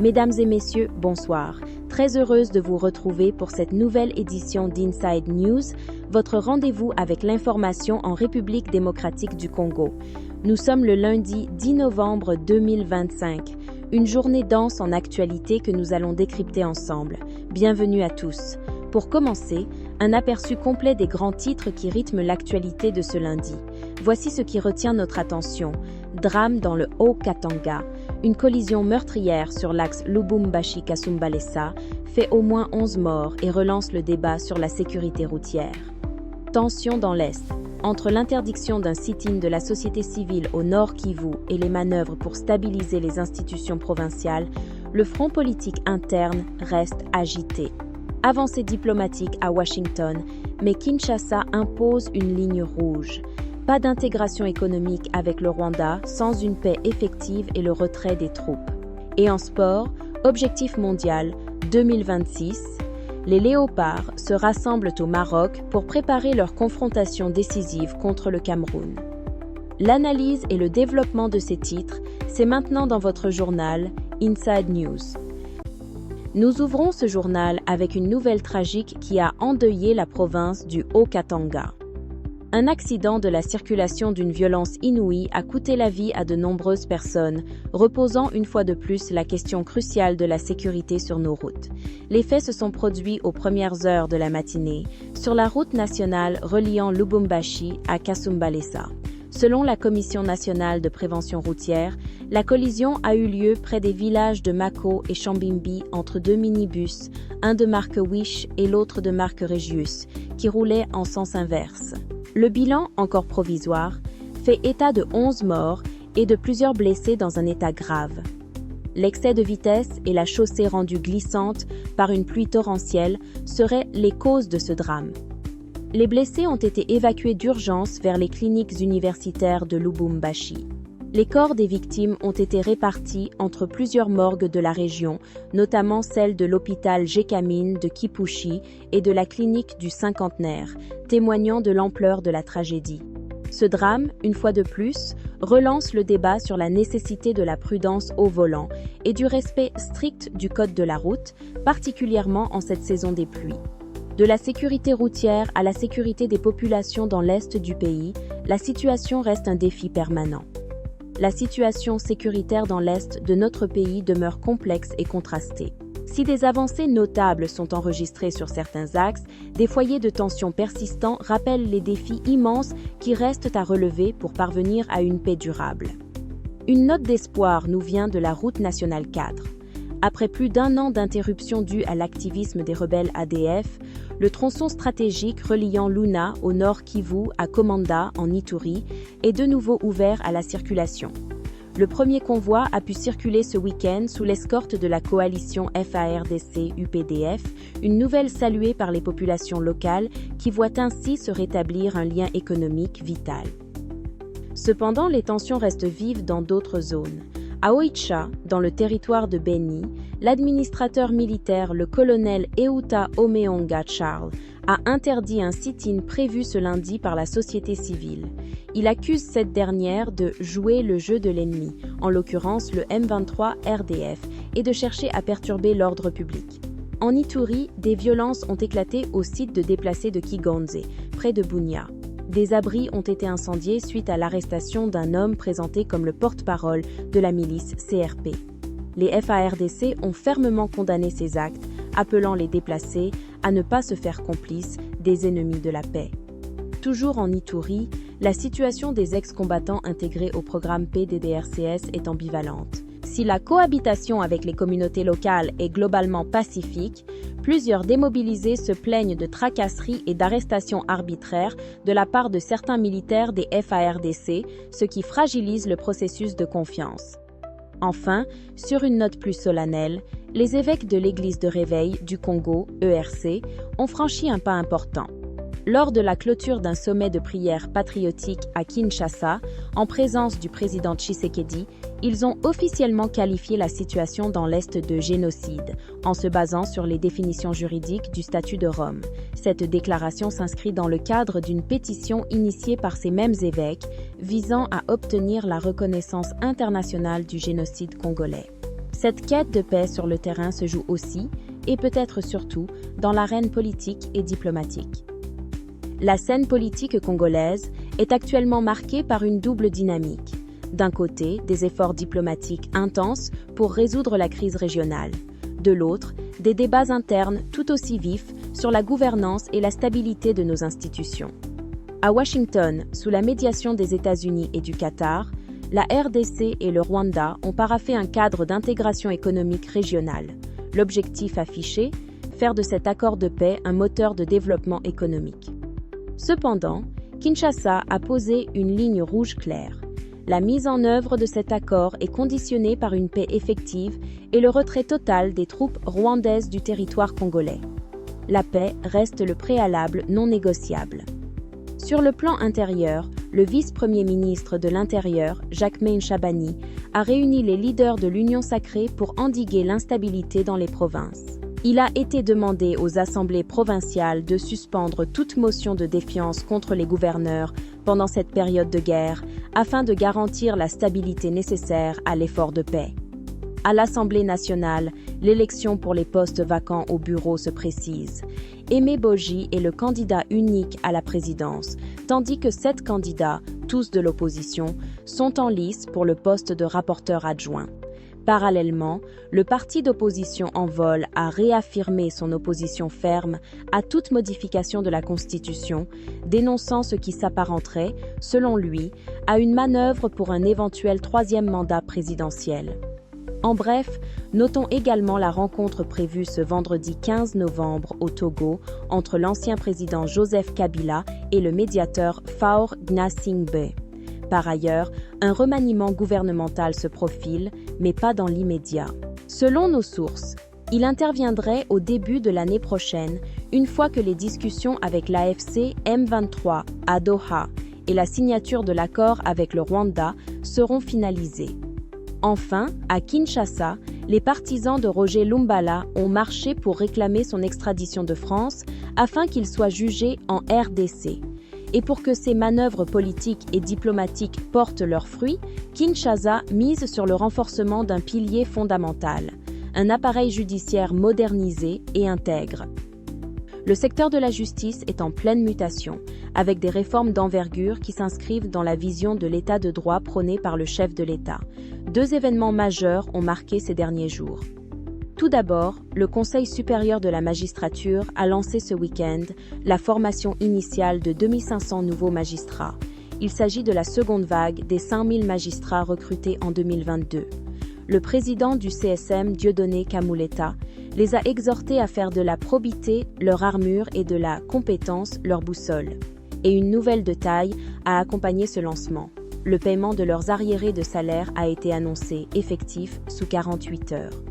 Mesdames et messieurs, bonsoir. Très heureuse de vous retrouver pour cette nouvelle édition d'Inside News, votre rendez-vous avec l'information en République démocratique du Congo. Nous sommes le lundi 10 novembre 2025, une journée dense en actualité que nous allons décrypter ensemble. Bienvenue à tous. Pour commencer, un aperçu complet des grands titres qui rythment l'actualité de ce lundi. Voici ce qui retient notre attention. Drame dans le Haut-Katanga. Une collision meurtrière sur l'axe Lubumbashi-Kasumbalesa fait au moins 11 morts et relance le débat sur la sécurité routière. Tension dans l'Est. Entre l'interdiction d'un sit-in de la société civile au Nord Kivu et les manœuvres pour stabiliser les institutions provinciales, le front politique interne reste agité. Avancée diplomatique à Washington, mais Kinshasa impose une ligne rouge. Pas d'intégration économique avec le Rwanda sans une paix effective et le retrait des troupes. Et en sport, objectif mondial 2026, les Léopards se rassemblent au Maroc pour préparer leur confrontation décisive contre le Cameroun. L'analyse et le développement de ces titres, c'est maintenant dans votre journal Inside News. Nous ouvrons ce journal avec une nouvelle tragique qui a endeuillé la province du Haut-Katanga. Un accident de la circulation d'une violence inouïe a coûté la vie à de nombreuses personnes, reposant une fois de plus la question cruciale de la sécurité sur nos routes. Les faits se sont produits aux premières heures de la matinée, sur la route nationale reliant Lubumbashi à Kasumbalesa. Selon la Commission nationale de prévention routière, la collision a eu lieu près des villages de Mako et Chambimbi entre deux minibus, un de marque Wish et l'autre de marque Regius, qui roulaient en sens inverse. Le bilan, encore provisoire, fait état de 11 morts et de plusieurs blessés dans un état grave. L'excès de vitesse et la chaussée rendue glissante par une pluie torrentielle seraient les causes de ce drame. Les blessés ont été évacués d'urgence vers les cliniques universitaires de Lubumbashi. Les corps des victimes ont été répartis entre plusieurs morgues de la région, notamment celle de l'hôpital Gécamine de Kipushi et de la clinique du Cinquantenaire, témoignant de l'ampleur de la tragédie. Ce drame, une fois de plus, relance le débat sur la nécessité de la prudence au volant et du respect strict du code de la route, particulièrement en cette saison des pluies. De la sécurité routière à la sécurité des populations dans l'est du pays, la situation reste un défi permanent. La situation sécuritaire dans l'est de notre pays demeure complexe et contrastée. Si des avancées notables sont enregistrées sur certains axes, des foyers de tension persistants rappellent les défis immenses qui restent à relever pour parvenir à une paix durable. Une note d'espoir nous vient de la route nationale 4. Après plus d'un an d'interruption due à l'activisme des rebelles ADF, le tronçon stratégique reliant Luna au nord Kivu à Komanda en Ituri est de nouveau ouvert à la circulation. Le premier convoi a pu circuler ce week-end sous l'escorte de la coalition FARDC-UPDF, une nouvelle saluée par les populations locales qui voient ainsi se rétablir un lien économique vital. Cependant, les tensions restent vives dans d'autres zones. À Oicha, dans le territoire de Beni, l'administrateur militaire, le colonel Euta Omeonga Charles, a interdit un sit-in prévu ce lundi par la société civile. Il accuse cette dernière de jouer le jeu de l'ennemi, en l'occurrence le M23 RDF, et de chercher à perturber l'ordre public. En Ituri, des violences ont éclaté au site de déplacés de Kigonze, près de Bunia. Des abris ont été incendiés suite à l'arrestation d'un homme présenté comme le porte-parole de la milice CRP. Les FARDC ont fermement condamné ces actes, appelant les déplacés à ne pas se faire complices des ennemis de la paix. Toujours en Ituri, la situation des ex-combattants intégrés au programme PDDRCS est ambivalente. Si la cohabitation avec les communautés locales est globalement pacifique, plusieurs démobilisés se plaignent de tracasseries et d'arrestations arbitraires de la part de certains militaires des FARDC, ce qui fragilise le processus de confiance. Enfin, sur une note plus solennelle, les évêques de l'Église de Réveil du Congo, ERC, ont franchi un pas important. Lors de la clôture d'un sommet de prière patriotique à Kinshasa, en présence du président Tshisekedi, ils ont officiellement qualifié la situation dans l'Est de génocide, en se basant sur les définitions juridiques du statut de Rome. Cette déclaration s'inscrit dans le cadre d'une pétition initiée par ces mêmes évêques, visant à obtenir la reconnaissance internationale du génocide congolais. Cette quête de paix sur le terrain se joue aussi, et peut-être surtout, dans l'arène politique et diplomatique. La scène politique congolaise est actuellement marquée par une double dynamique. D'un côté, des efforts diplomatiques intenses pour résoudre la crise régionale. De l'autre, des débats internes tout aussi vifs sur la gouvernance et la stabilité de nos institutions. À Washington, sous la médiation des États-Unis et du Qatar, la RDC et le Rwanda ont paraphé un cadre d'intégration économique régionale. L'objectif affiché, faire de cet accord de paix un moteur de développement économique. Cependant, Kinshasa a posé une ligne rouge claire. La mise en œuvre de cet accord est conditionnée par une paix effective et le retrait total des troupes rwandaises du territoire congolais. La paix reste le préalable non négociable. Sur le plan intérieur, le vice-premier ministre de l'Intérieur, Jacquemain Chabani, a réuni les leaders de l'Union sacrée pour endiguer l'instabilité dans les provinces. Il a été demandé aux assemblées provinciales de suspendre toute motion de défiance contre les gouverneurs pendant cette période de guerre, afin de garantir la stabilité nécessaire à l'effort de paix. À l'Assemblée nationale, l'élection pour les postes vacants au bureau se précise. Aimé Boji est le candidat unique à la présidence, tandis que 7 candidats, tous de l'opposition, sont en lice pour le poste de rapporteur adjoint. Parallèlement, le parti d'opposition en vol a réaffirmé son opposition ferme à toute modification de la Constitution, dénonçant ce qui s'apparenterait, selon lui, à une manœuvre pour un éventuel 3e mandat présidentiel. En bref, notons également la rencontre prévue ce vendredi 15 novembre au Togo entre l'ancien président Joseph Kabila et le médiateur Faure Gnassingbé. Par ailleurs, un remaniement gouvernemental se profile, mais pas dans l'immédiat. Selon nos sources, il interviendrait au début de l'année prochaine, une fois que les discussions avec l'AFC M23 à Doha et la signature de l'accord avec le Rwanda seront finalisées. Enfin, à Kinshasa, les partisans de Roger Lumbala ont marché pour réclamer son extradition de France afin qu'il soit jugé en RDC. Et pour que ces manœuvres politiques et diplomatiques portent leurs fruits, Kinshasa mise sur le renforcement d'un pilier fondamental, un appareil judiciaire modernisé et intègre. Le secteur de la justice est en pleine mutation, avec des réformes d'envergure qui s'inscrivent dans la vision de l'état de droit prôné par le chef de l'État. 2 événements majeurs ont marqué ces derniers jours. Tout d'abord, le Conseil supérieur de la magistrature a lancé ce week-end la formation initiale de 2500 nouveaux magistrats. Il s'agit de la seconde vague des 5000 magistrats recrutés en 2022. Le président du CSM, Dieudonné Kamuleta, les a exhortés à faire de la probité leur armure et de la compétence leur boussole. Et une nouvelle de taille a accompagné ce lancement. Le paiement de leurs arriérés de salaire a été annoncé effectif sous 48 heures.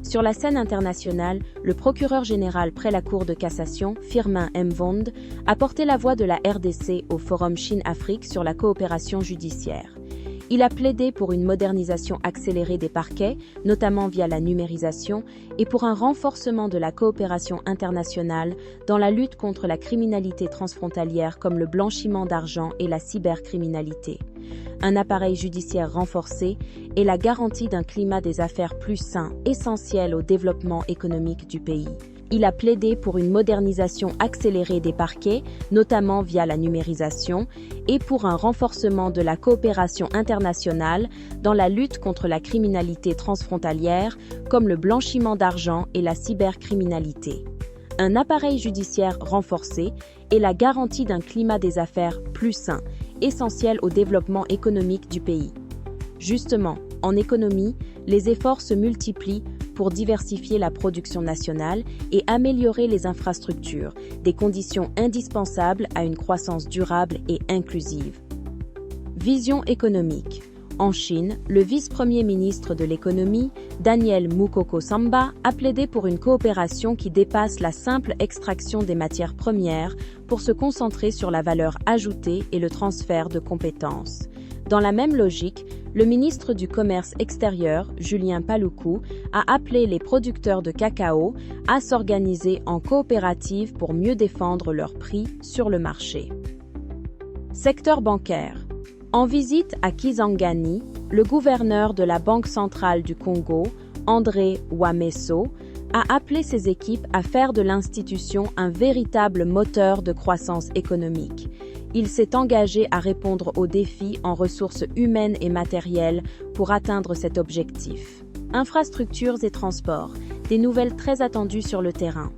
Sur la scène internationale, le procureur général près la Cour de cassation, Firmin Mvond, a porté la voix de la RDC au Forum Chine-Afrique sur la coopération judiciaire. Il a plaidé pour une modernisation accélérée des parquets, notamment via la numérisation, et pour un renforcement de la coopération internationale dans la lutte contre la criminalité transfrontalière comme le blanchiment d'argent et la cybercriminalité. Un appareil judiciaire renforcé et la garantie d'un climat des affaires plus sain, essentiel au développement économique du pays. Il a plaidé pour une modernisation accélérée des parquets, notamment via la numérisation, et pour un renforcement de la coopération internationale dans la lutte contre la criminalité transfrontalière, comme le blanchiment d'argent et la cybercriminalité. Un appareil judiciaire renforcé et la garantie d'un climat des affaires plus sain, essentiel au développement économique du pays. Justement, en économie, les efforts se multiplient pour diversifier la production nationale et améliorer les infrastructures, des conditions indispensables à une croissance durable et inclusive. Vision économique. En Chine, le vice-premier ministre de l'économie, Daniel Mukoko Samba, a plaidé pour une coopération qui dépasse la simple extraction des matières premières pour se concentrer sur la valeur ajoutée et le transfert de compétences. Dans la même logique, le ministre du Commerce extérieur, Julien Paluku, a appelé les producteurs de cacao à s'organiser en coopérative pour mieux défendre leurs prix sur le marché. Secteur bancaire. En visite à Kisangani, le gouverneur de la Banque centrale du Congo, André Wameso, a appelé ses équipes à faire de l'institution un véritable moteur de croissance économique. Il s'est engagé à répondre aux défis en ressources humaines et matérielles pour atteindre cet objectif. Infrastructures et transports, des nouvelles très attendues sur le terrain.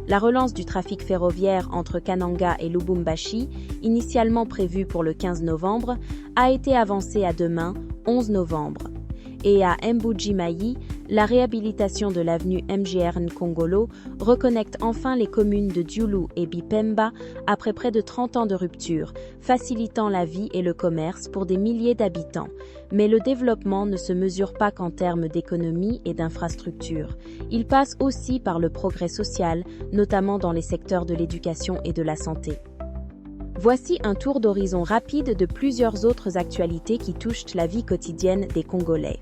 La relance du trafic ferroviaire entre Kananga et Lubumbashi, initialement prévue pour le 15 novembre, a été avancée à demain, 11 novembre. Et à Mbuji-Mayi, la réhabilitation de l'avenue MGR Nkongolo reconnecte enfin les communes de Diulu et Bipemba après près de 30 ans de rupture, facilitant la vie et le commerce pour des milliers d'habitants. Mais le développement ne se mesure pas qu'en termes d'économie et d'infrastructures. Il passe aussi par le progrès social, notamment dans les secteurs de l'éducation et de la santé. Voici un tour d'horizon rapide de plusieurs autres actualités qui touchent la vie quotidienne des Congolais.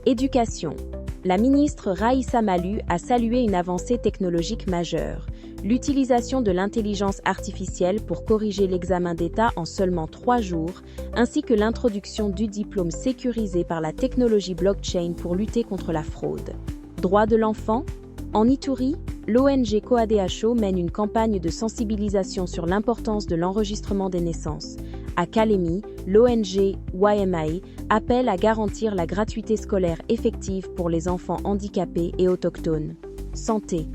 Éducation. La ministre Raissa Malu a salué une avancée technologique majeure, l'utilisation de l'intelligence artificielle pour corriger l'examen d'État en seulement 3 jours, ainsi que l'introduction du diplôme sécurisé par la technologie blockchain pour lutter contre la fraude. Droits de l'enfant. En Ituri, l'ONG COADHO mène une campagne de sensibilisation sur l'importance de l'enregistrement des naissances. À Kalemi, l'ONG YMI appelle à garantir la gratuité scolaire effective pour les enfants handicapés et autochtones. Santé.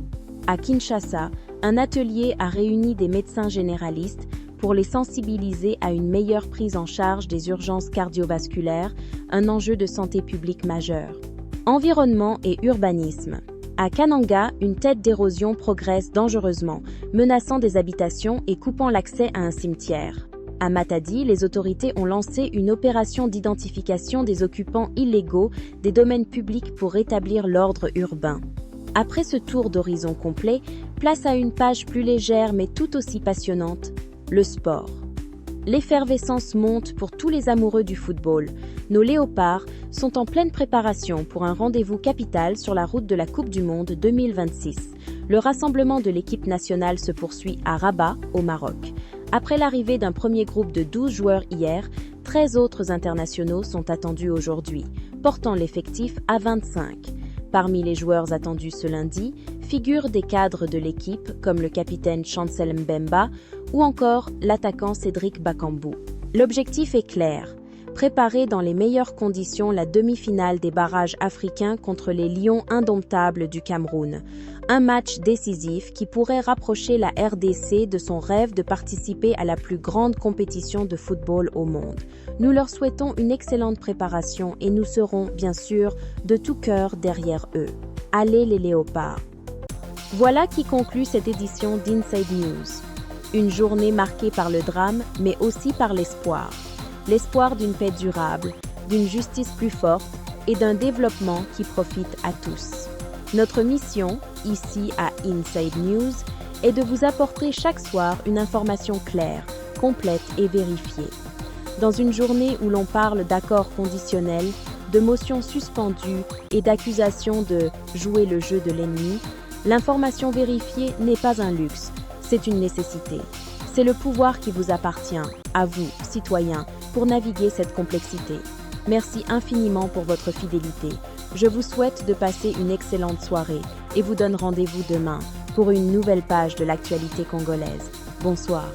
À Kinshasa, un atelier a réuni des médecins généralistes pour les sensibiliser à une meilleure prise en charge des urgences cardiovasculaires, un enjeu de santé publique majeur. Environnement et urbanisme. À Kananga, une tête d'érosion progresse dangereusement, menaçant des habitations et coupant l'accès à un cimetière. À Matadi, les autorités ont lancé une opération d'identification des occupants illégaux des domaines publics pour rétablir l'ordre urbain. Après ce tour d'horizon complet, place à une page plus légère mais tout aussi passionnante, le sport. L'effervescence monte pour tous les amoureux du football. Nos léopards sont en pleine préparation pour un rendez-vous capital sur la route de la Coupe du Monde 2026. Le rassemblement de l'équipe nationale se poursuit à Rabat, au Maroc. Après l'arrivée d'un premier groupe de 12 joueurs hier, 13 autres internationaux sont attendus aujourd'hui, portant l'effectif à 25. Parmi les joueurs attendus ce lundi, figurent des cadres de l'équipe comme le capitaine Chancel Mbemba ou encore l'attaquant Cédric Bakambu. L'objectif est clair, préparer dans les meilleures conditions la demi-finale des barrages africains contre les Lions indomptables du Cameroun. Un match décisif qui pourrait rapprocher la RDC de son rêve de participer à la plus grande compétition de football au monde. Nous leur souhaitons une excellente préparation et nous serons, bien sûr, de tout cœur derrière eux. Allez les léopards! Voilà qui conclut cette édition d'Inside News. Une journée marquée par le drame, mais aussi par l'espoir. L'espoir d'une paix durable, d'une justice plus forte et d'un développement qui profite à tous. Notre mission, ici à Inside News, est de vous apporter chaque soir une information claire, complète et vérifiée. Dans une journée où l'on parle d'accords conditionnels, de motions suspendues et d'accusations de jouer le jeu de l'ennemi, l'information vérifiée n'est pas un luxe, c'est une nécessité. C'est le pouvoir qui vous appartient, à vous, citoyens, pour naviguer cette complexité. Merci infiniment pour votre fidélité. Je vous souhaite de passer une excellente soirée et vous donne rendez-vous demain pour une nouvelle page de l'actualité congolaise. Bonsoir.